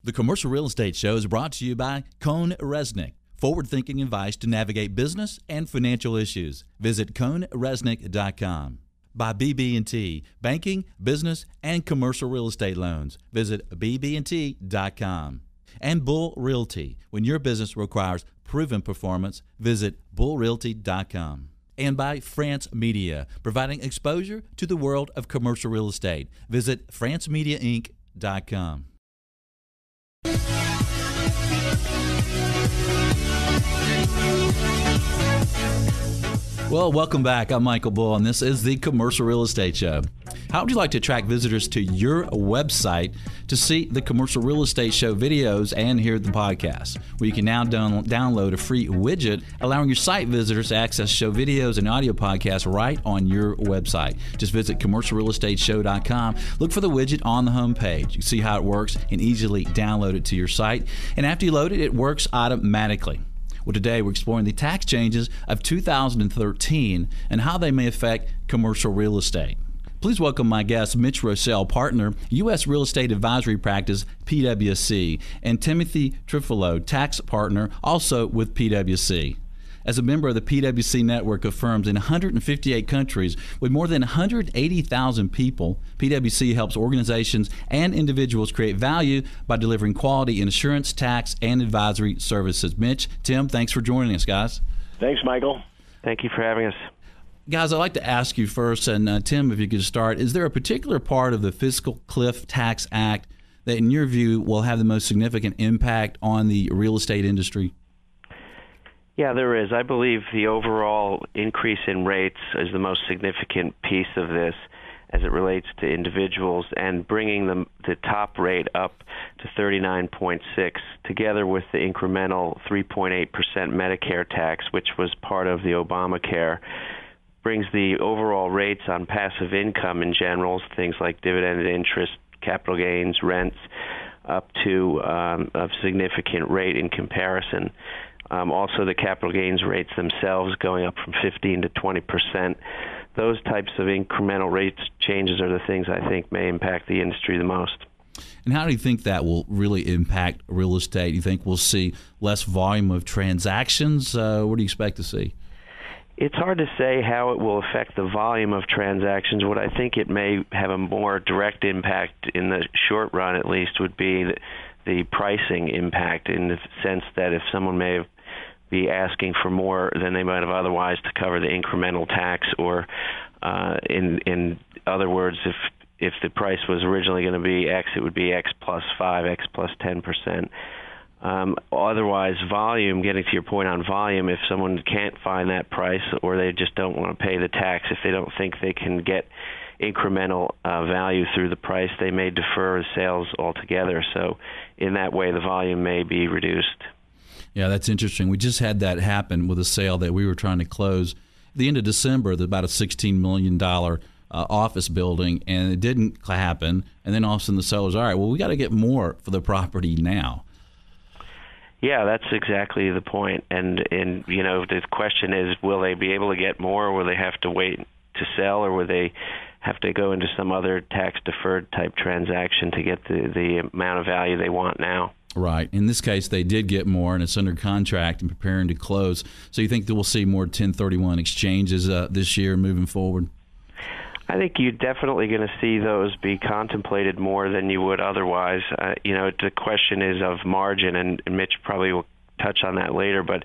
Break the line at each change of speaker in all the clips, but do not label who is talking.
The Commercial Real Estate Show is brought to you by Cone Resnick, forward-thinking advice to navigate business and financial issues. Visit ConeResnick.com. By BB&T, banking, business, and commercial real estate loans. Visit BB&T.com. And Bull Realty, when your business requires proven performance, visit BullRealty.com. And by France Media, providing exposure to the world of commercial real estate. Visit FranceMediaInc.com. Well, welcome back. I'm Michael Bull, and this is the Commercial Real Estate Show. How would you like to attract visitors to your website to see the Commercial Real Estate Show videos and hear the podcast? Well, you can now download a free widget allowing your site visitors to access show videos and audio podcasts right on your website. Just visit commercialrealestateshow.com. Look for the widget on the home page. You see how it works and easily download it to your site. And after you load it, it works automatically. Well, today we're exploring the tax changes of 2013 and how they may affect commercial real estate. Please welcome my guest, Mitch Roschelle, partner, U.S. Real Estate Advisory Practice, PwC, and Timothy Trifilo, tax partner, also with PwC. As a member of the PwC network of firms in 158 countries with more than 180,000 people, PwC helps organizations and individuals create value by delivering quality insurance, tax, and advisory services. Mitch, Tim, thanks for joining us, guys.
Thanks, Michael.
Thank you for having us.
Guys, I'd like to ask you first, and Tim, if you could start, is there a particular part of the Fiscal Cliff Tax Act that, in your view, will have the most significant impact on the real estate industry?
Yeah, there is. I believe the overall increase in rates is the most significant piece of this as it relates to individuals, and bringing the top rate up to 39.6 together with the incremental 3.8% Medicare tax, which was part of the Obamacare, brings the overall rates on passive income in general, things like dividend interest, capital gains, rents, up to a significant rate in comparison. Also, the capital gains rates themselves going up from 15 to 20%. Those types of incremental rate changes are the things I think may impact the industry the most.
And how do you think that will really impact real estate? Do you think we'll see less volume of transactions? What do you expect to see?
It's hard to say how it will affect the volume of transactions. What I think it may have a more direct impact in the short run, at least, would be the pricing impact, in the sense that if someone may be asking for more than they might have otherwise to cover the incremental tax, or in other words, if the price was originally going to be X, it would be X plus 5, X plus 10%. Otherwise, volume, getting to your point on volume, if someone can't find that price, or they just don't want to pay the tax, if they don't think they can get incremental value through the price, they may defer sales altogether. So in that way, the volume may be reduced.
Yeah, that's interesting. We just had that happen with a sale that we were trying to close at the end of December, about a $16 million office building, and it didn't happen. And then all of a sudden the seller's, all right, well, we got to get more for the property now.
Yeah, that's exactly the point. And you know, the question is, will they be able to get more, or will they have to wait to sell, or will they have to go into some other tax-deferred type transaction to get the amount of value they want now?
Right. In this case, they did get more, and it's under contract and preparing to close. So you think that we'll see more 1031 exchanges this year moving forward?
I think you're definitely going to see those be contemplated more than you would otherwise. You know, the question is of margin, and Mitch probably will touch on that later. But,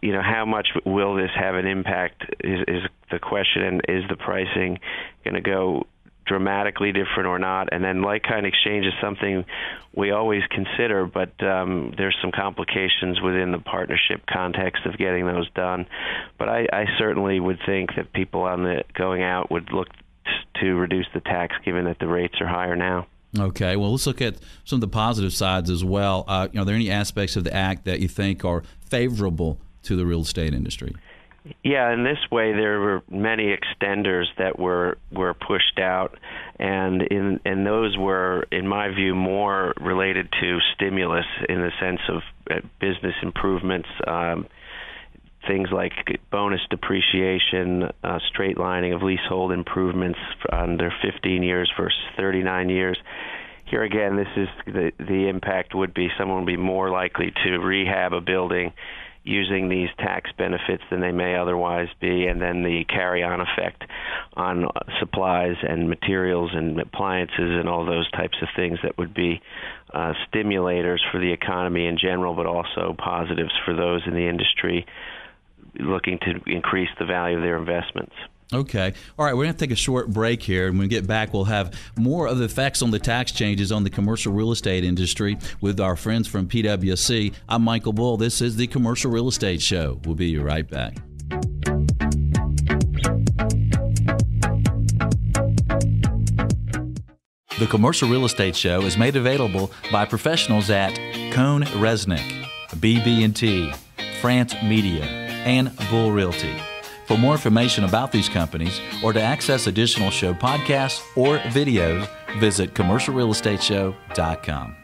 you know, how much will this have an impact is the question, and is the pricing going to go dramatically different or not? And then like-kind exchange is something we always consider, but there's some complications within the partnership context of getting those done. But I certainly would think that people on the going out would look to reduce the tax, given that the rates are higher now.
Okay, well, let's look at some of the positive sides as well. Are there any aspects of the act that you think are favorable to the real estate industry?
Yeah, in this way, there were many extenders that were pushed out, and those were, in my view, more related to stimulus in the sense of business improvements, things like bonus depreciation, straight lining of leasehold improvements under 15 years versus 39 years. here again, this is the impact would be someone would be more likely to rehab a building using these tax benefits than they may otherwise be, and then the carry-on effect on supplies and materials and appliances and all those types of things that would be stimulators for the economy in general, but also positives for those in the industry looking to increase the value of their investments.
Okay. All right, we're going to take a short break here, and when we get back, we'll have more of the effects on the tax changes on the commercial real estate industry with our friends from PwC. I'm Michael Bull. This is the Commercial Real Estate Show. We'll be right back. The Commercial Real Estate Show is made available by professionals at Cohn Resnick, BB&T, France Media, and Bull Realty. For more information about these companies or to access additional show podcasts or videos, visit commercialrealestateshow.com.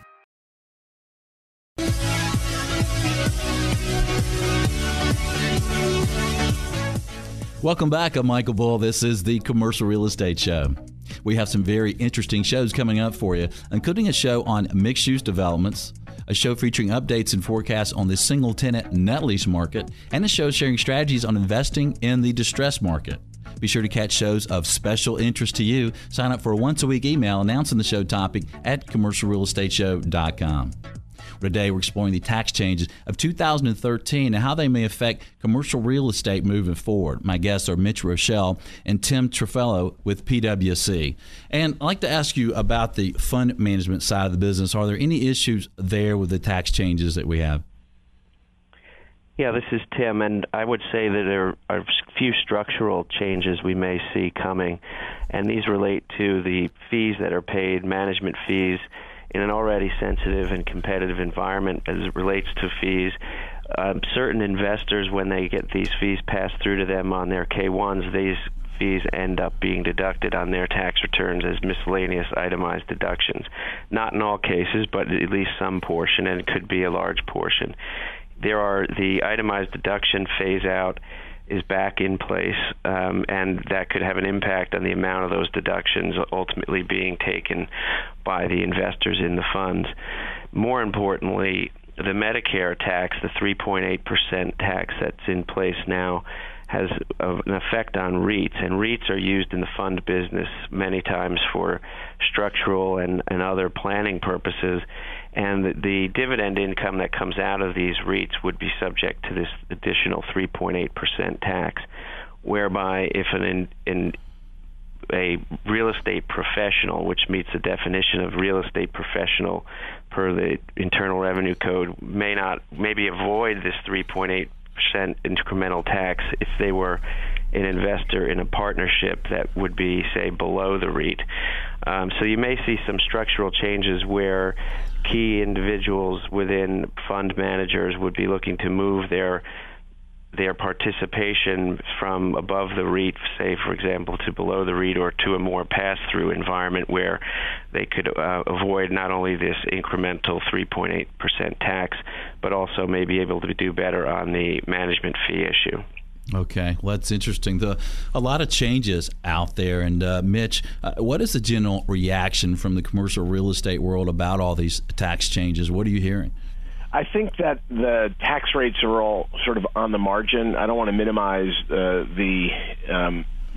Welcome back. I'm Michael Bull. This is the Commercial Real Estate Show. We have some very interesting shows coming up for you, including a show on mixed-use developments, a show featuring updates and forecasts on the single-tenant net lease market, and a show sharing strategies on investing in the distressed market. Be sure to catch shows of special interest to you. Sign up for a once-a-week email announcing the show topic at commercialrealestateshow.com. Today, we're exploring the tax changes of 2013 and how they may affect commercial real estate moving forward. My guests are Mitch, Roschelle, and Tim Trifilo with PwC. And I'd like to ask you about the fund management side of the business. Are there any issues there with the tax changes that we have?
Yeah, this is Tim, and I would say that there are a few structural changes we may see coming, and these relate to the fees that are paid, management fees, in an already sensitive and competitive environment as it relates to fees. Certain investors, when they get these fees passed through to them on their K-1s, these fees end up being deducted on their tax returns as miscellaneous itemized deductions. Not in all cases, but at least some portion, and it could be a large portion. The itemized deduction phase out is back in place, and that could have an impact on the amount of those deductions ultimately being taken by the investors in the funds. More importantly, the Medicare tax, the 3.8% tax that's in place now, has an effect on REITs, and REITs are used in the fund business many times for structural and other planning purposes, and the dividend income that comes out of these REITs would be subject to this additional 3.8% tax, whereby if a real estate professional, which meets the definition of real estate professional per the Internal Revenue Code, maybe avoid this 3.8% incremental tax if they were an investor in a partnership that would be, say, below the REIT. So you may see some structural changes where key individuals within fund managers would be looking to move their participation from above the REIT, say, for example, to below the REIT, or to a more pass-through environment where they could avoid not only this incremental 3.8% tax, but also may be able to do better on the management fee issue.
Okay, well, that's interesting. A lot of changes out there. And Mitch, what is the general reaction from the commercial real estate world about all these tax changes? What are you hearing?
I think that the tax rates are all sort of on the margin. I don't want to minimize the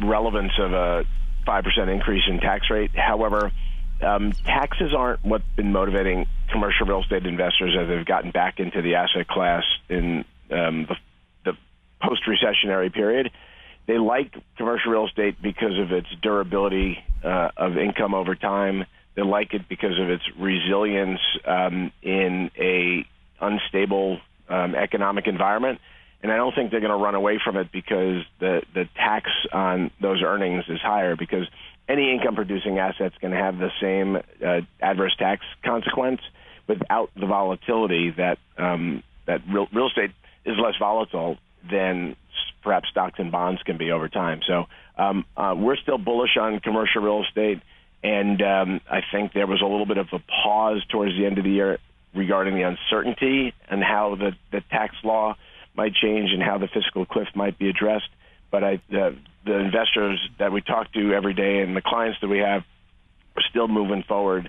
relevance of a 5% increase in tax rate. However, taxes aren't what's been motivating commercial real estate investors as they've gotten back into the asset class in the post-recessionary period. They like commercial real estate because of its durability of income over time. They like it because of its resilience in a unstable economic environment. And I don't think they're going to run away from it because the tax on those earnings is higher, because any income-producing asset's going to have the same adverse tax consequence without the volatility that real estate is less volatile than perhaps stocks and bonds can be over time. So we're still bullish on commercial real estate, and I think there was a little bit of a pause towards the end of the year regarding the uncertainty and how the tax law might change and how the fiscal cliff might be addressed. But the investors that we talk to every day and the clients that we have are still moving forward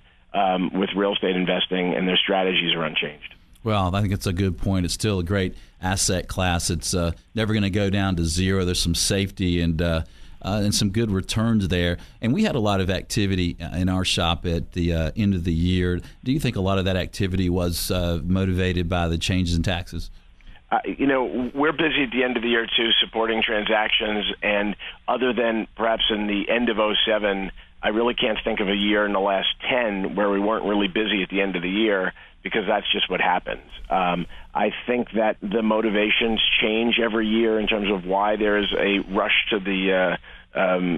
with real estate investing, and their strategies are unchanged.
Well, I think it's a good point. It's still a great asset class. It's never going to go down to zero. There's some safety and some good returns there. And we had a lot of activity in our shop at the end of the year. Do you think a lot of that activity was motivated by the changes in taxes?
We're busy at the end of the year, too, supporting transactions. And other than perhaps in the end of 2007, I really can't think of a year in the last 10 where we weren't really busy at the end of the year, because that's just what happens. I think that the motivations change every year in terms of why there's a rush to the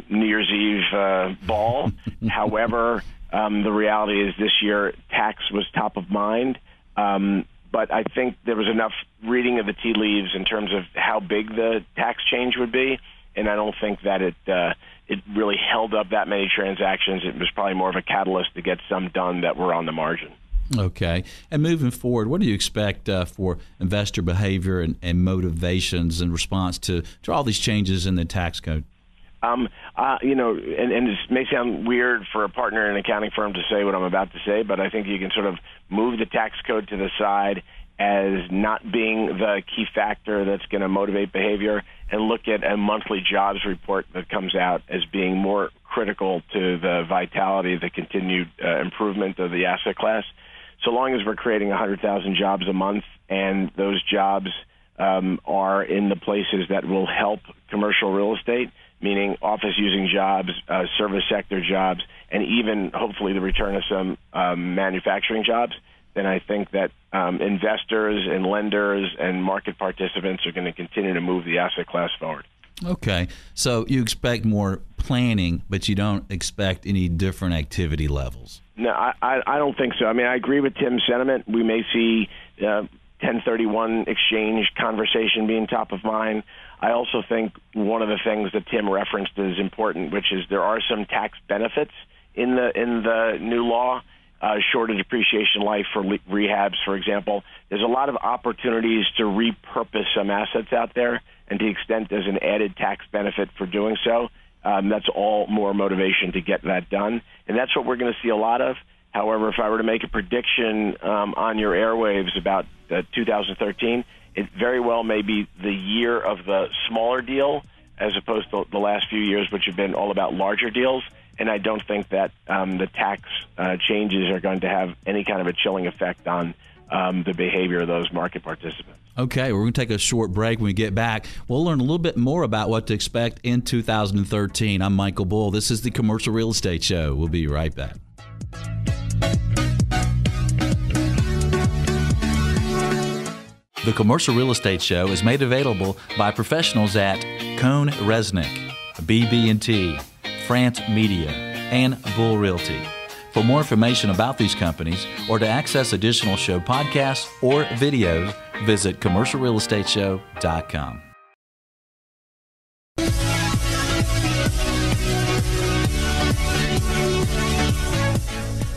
New Year's Eve ball. However, the reality is this year tax was top of mind. But I think there was enough reading of the tea leaves in terms of how big the tax change would be, and I don't think that it really held up that many transactions. It was probably more of a catalyst to get some done that were on the margin.
Okay. And moving forward, what do you expect for investor behavior and motivations in response to all these changes in the tax code?
And it may sound weird for a partner in an accounting firm to say what I'm about to say, but I think you can sort of move the tax code to the side as not being the key factor that's going to motivate behavior, and look at a monthly jobs report that comes out as being more critical to the vitality, the continued improvement of the asset class. So long as we're creating 100,000 jobs a month, and those jobs are in the places that will help commercial real estate, meaning office-using jobs, service sector jobs, and even hopefully the return of some manufacturing jobs, then I think that investors and lenders and market participants are going to continue to move the asset class forward.
Okay. So you expect more planning, but you don't expect any different activity levels?
No, I don't think so. I mean, I agree with Tim's sentiment. We may see 1031 exchange conversation being top of mind. I also think one of the things that Tim referenced is important, which is there are some tax benefits in the new law. Shorter depreciation life for rehabs, for example. There's a lot of opportunities to repurpose some assets out there, and to the extent there's an added tax benefit for doing so, that's all more motivation to get that done. And that's what we're going to see a lot of. However, if I were to make a prediction on your airwaves about 2013, it very well may be the year of the smaller deal as opposed to the last few years, which have been all about larger deals. And I don't think that the tax changes are going to have any kind of a chilling effect on the behavior of those market participants.
Okay, we're going to take a short break. When we get back, we'll learn a little bit more about what to expect in 2013. I'm Michael Bull. This is the Commercial Real Estate Show. We'll be right back. The Commercial Real Estate Show is made available by professionals at Cohn Resnick, BB&T, France Media, and Bull Realty. For more information about these companies or to access additional show podcasts or videos, visit commercialrealestateshow.com.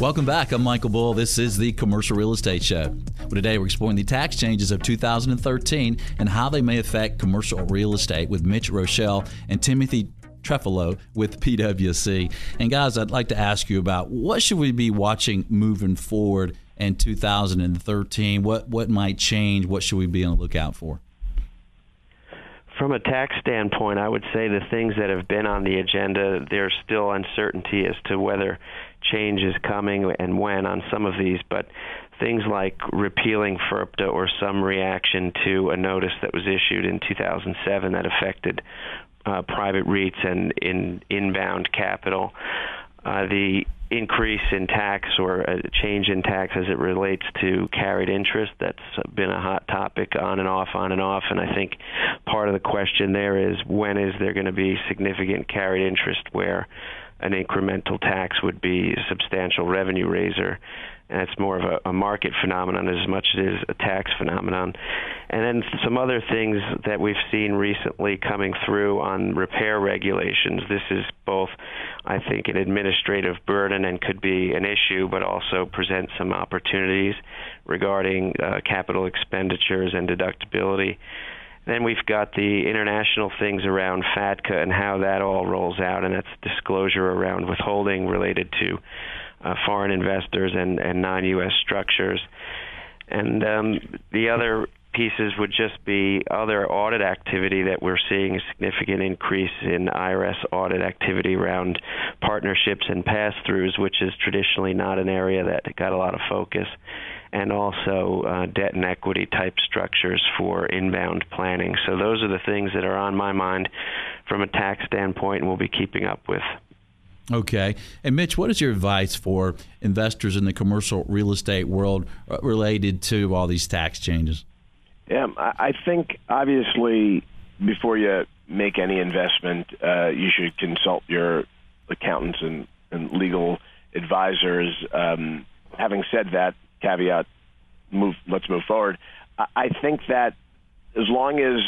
Welcome back. I'm Michael Bull. This is the Commercial Real Estate Show. Today we're exploring the tax changes of 2013 and how they may affect commercial real estate with Mitch, Roschelle, and Timothy Trifilo with PwC. And guys, I'd like to ask you about what should we be watching moving forward in 2013? What might change? What should we be on the lookout for?
From a tax standpoint, I would say the things that have been on the agenda, there's still uncertainty as to whether change is coming and when on some of these, but things like repealing FIRPTA or some reaction to a notice that was issued in 2007 that affected private REITs and inbound capital. The increase in tax or a change in tax as it relates to carried interest, that's been a hot topic on and off. And I think part of the question there is when is there going to be significant carried interest where an incremental tax would be a substantial revenue raiser. And it's more of a market phenomenon as much as it is a tax phenomenon. And then some other things that we've seen recently coming through on repair regulations. This is both, I think, an administrative burden and could be an issue, but also presents some opportunities regarding capital expenditures and deductibility. Then we've got the international things around FATCA and how that all rolls out, and that's disclosure around withholding related to foreign investors and non-U.S. structures. And the other pieces would just be other audit activity that we're seeing a significant increase in IRS audit activity around partnerships and pass-throughs, which is traditionally not an area that got a lot of focus, and also debt and equity type structures for inbound planning. So those are the things that are on my mind from a tax standpoint and we'll be keeping up with.
Okay. And Mitch, what is your advice for investors in the commercial real estate world related to all these tax changes?
Yeah, I think obviously before you make any investment, you should consult your accountants and legal advisors. Having said that, caveat, let's move forward. I think that as long as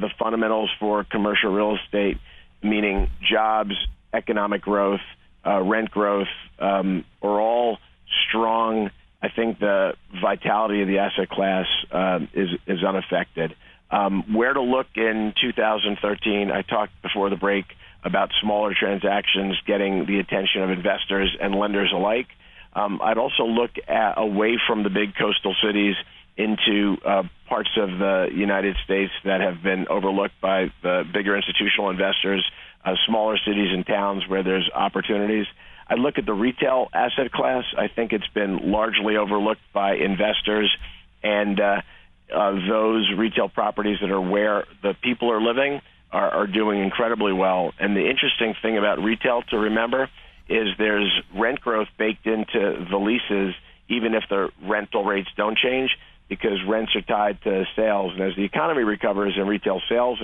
the fundamentals for commercial real estate, meaning jobs, economic growth, rent growth, are all strong, I think the vitality of the asset class is unaffected. Where to look in 2013, I talked before the break about smaller transactions getting the attention of investors and lenders alike. I'd also look away from the big coastal cities into parts of the United States that have been overlooked by the bigger institutional investors, smaller cities and towns where there's opportunities. I look at the retail asset class. I think it's been largely overlooked by investors, and those retail properties that are where the people are living are doing incredibly well. And the interesting thing about retail to remember is there's rent growth baked into the leases, even if the rental rates don't change, because rents are tied to sales. And as the economy recovers and retail sales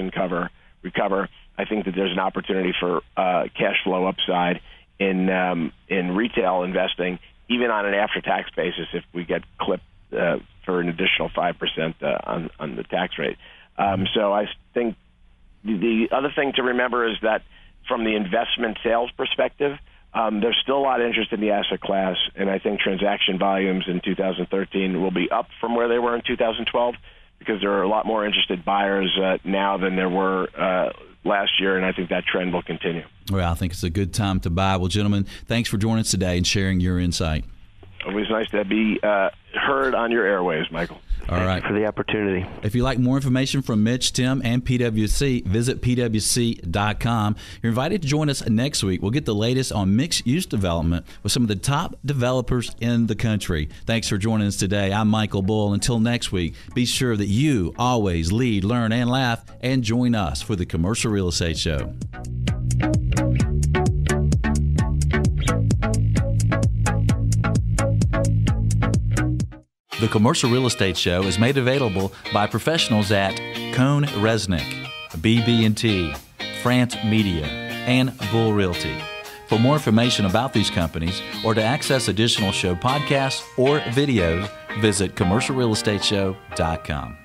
recover, I think that there's an opportunity for cash flow upside in retail investing, even on an after-tax basis, if we get clipped for an additional 5% on the tax rate. So I think the other thing to remember is that from the investment sales perspective, there's still a lot of interest in the asset class, and I think transaction volumes in 2013 will be up from where they were in 2012 because there are a lot more interested buyers now than there were last year, and I think that trend will continue.
Well, I think it's a good time to buy. Well, gentlemen, thanks for joining us today and sharing your insight.
Always nice to be heard on your airwaves, Michael.
All right.
Thank you for the opportunity.
If you'd like more information from Mitch, Tim, and PwC, visit pwc.com. You're invited to join us next week. We'll get the latest on mixed-use development with some of the top developers in the country. Thanks for joining us today. I'm Michael Bull. Until next week, be sure that you always lead, learn, and laugh, and join us for the Commercial Real Estate Show. The Commercial Real Estate Show is made available by professionals at Cohn Resnick, BB&T, France Media, and Bull Realty. For more information about these companies or to access additional show podcasts or videos, visit commercialrealestateshow.com.